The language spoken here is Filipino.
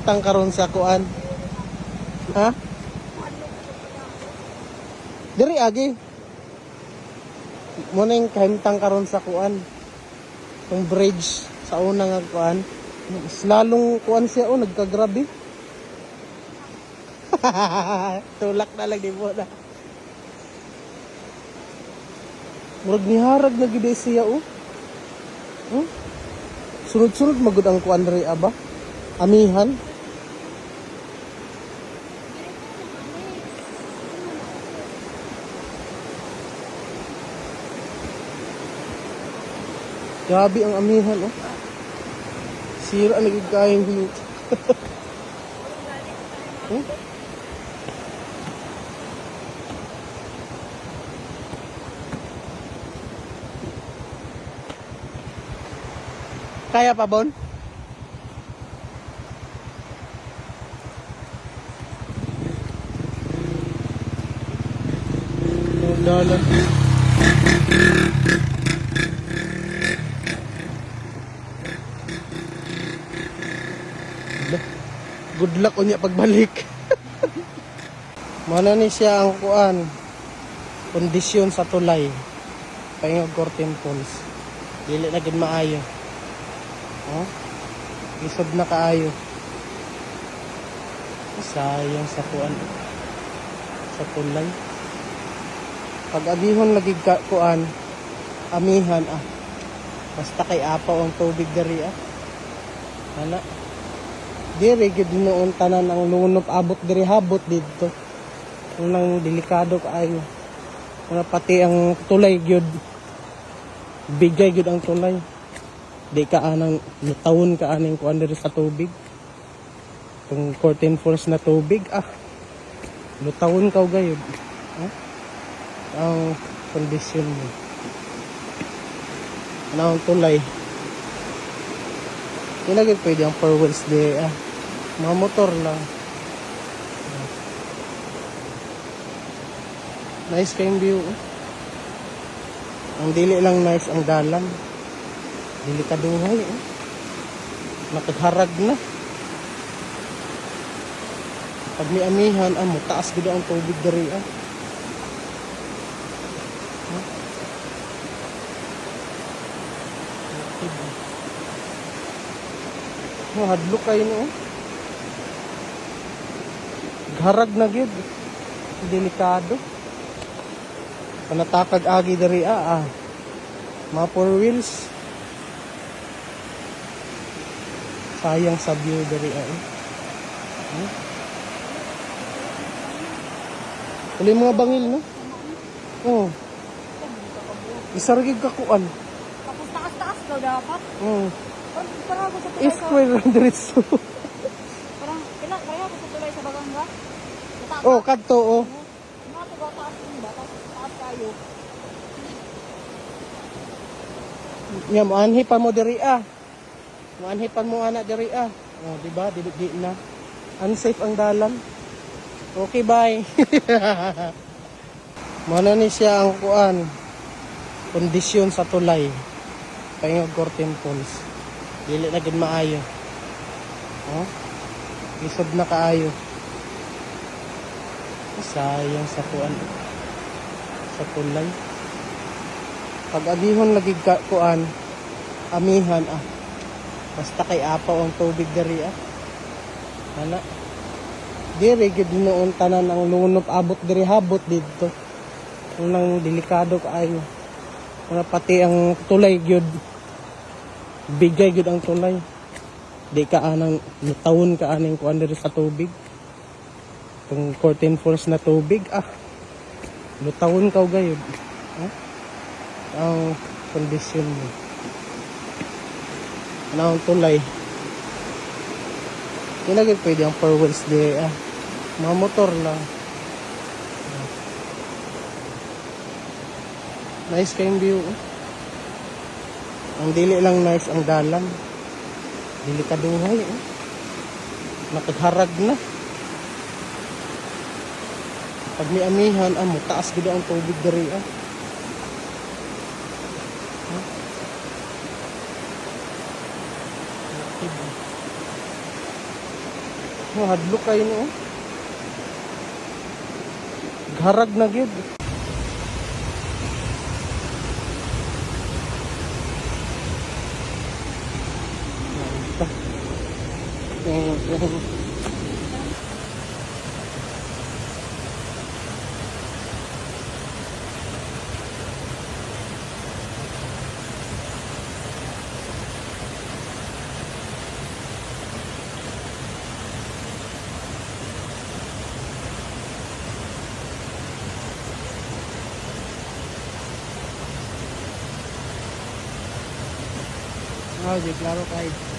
Tang karon sa kuan. Ha? Diri agi. Mo ning kahimtang karon sa kuan. Yung bridge sa una nga kuan. Lalong kuan siya nagkagrabe. Tulak na lang di mo na. Murag niharag na gid siya Sunod-sunod magud ang kuan diri aba. Amihan. Grabe ang amihan Sira na gid kaayong hiyo. Kaya pa, Bon? Dalan. Good luck unya pagbalik. Mana ni siya ang kuan. Kondisyon sa tulay. Paingog Curtain Falls. Dili na gid maayo. Isod na kaayo. Sayang sa kuan. Sa tulay. Pag agihon lagi kuan, amihan Basta kay apaw ang tubig diri Ana. Diri gid noon tanan ang lunop abot diri habot didto. Unang delikado kaayo. Nga pati ang tulay gyud. Bigay gyud ang tulay. Di ka anang natawon ka aning kuan diri sa tubig. Kung Curtain Falls na tubig lutawon ka gayud. Ang kondisyon mo. Ano ang tulay? Hindi na pwede ang 4 wheels di mga motor lang. Nice kayong view. Ang dili lang nice ang dalan. Delikaduhay nakagharag na. Pag may amihan mo taas gid ang tubig diri hadlok kayo Gharag na gid. Delikado. Panatakag agi diri mga 4 wheels. Sayang sa view diri Uli mga bangil isargig ka kuan. Tapos taas-taas daw dapat. Parang ako sa tulay Square diretso. Parang kaya ako sa tulay sa Baganga. Kadto Mga tuga taas yun ba? Taas tayo. Nya moanhi pa mo diri Moanhi pa mo ana diri di ba? Di na. Unsafe ang dalan. Okay, bye. Mana ni siya ang kuan. Kondisyon sa tulay. Paingog Curtain Falls. Dili na gid maayo. Isod na kaayo. Sayang sa kuan. Sa tulay. Pag agihon lagi kuan, amihan Basta kay apaw ang tubig diri Ana. Diri gid noon tanan ang lunop abot diri habot didto. Unang delikado kaayo. Nga pati ang tulay gyud. Bigay gyud ang tulay. Di ka anang natawon ka aning kuan diri sa tubig. Kung Curtain Falls na tubig lutawon ka gayud. Ang kondisyon mo. Ano ang tulay? Hindi na pwede ang 4 wheels di mga motor lang. Nice kayong view Ang dili lang nice ang dalan. Delikaduhay nakagharag na. Pag may amihan mo taas gid ang tubig diri Hadlok kayo no. Garag na gyud. Oh, di klaro kayo.